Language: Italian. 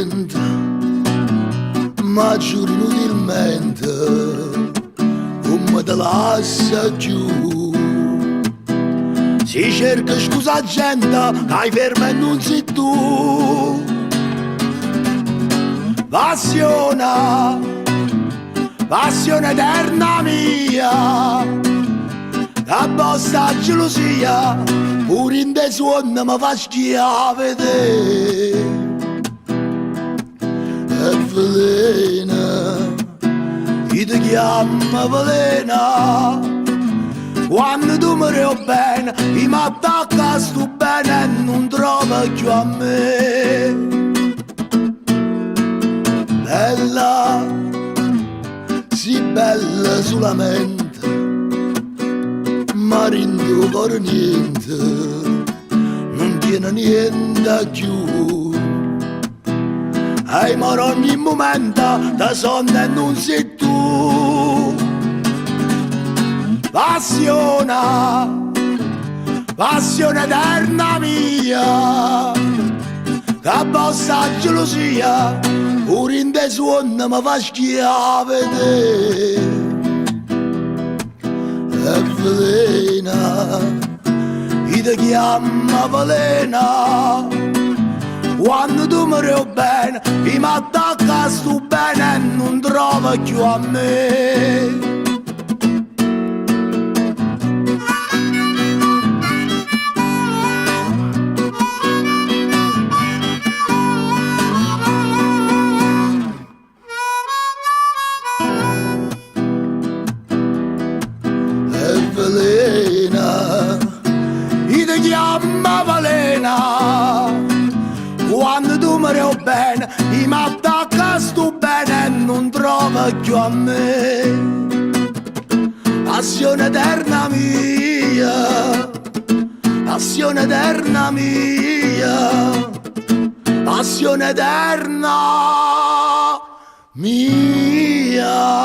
niente, ma giuro inutilmente, come te lascia giù. Si cerca scusa gente, che hai fermo e non sei tu. Passione, passione eterna mia, la vostra gelosia, pure in te suono mi fa schiave te. E velena, io ti chiamo velena, quando tu mi reo bene, io mi attacca sto bene e non trovo più a me. Bella, sì bella solamente, ma rindo per niente, non tiene niente a più. Hai moro ogni momento, da sonno e non sei tu. Passione, passione eterna mia, che vostra gelosia, pure in te suono mi fa schiave te. E velena, io ti chiamo velena, quando tu mi reo bene, io mi attacca sto bene e non trovo più a me. Velena, io ti chiamo velena, quando tu mi reo bene, io mi attacca sto bene e non trovo più a me. Passione eterna mia, passione eterna mia, passione eterna mia.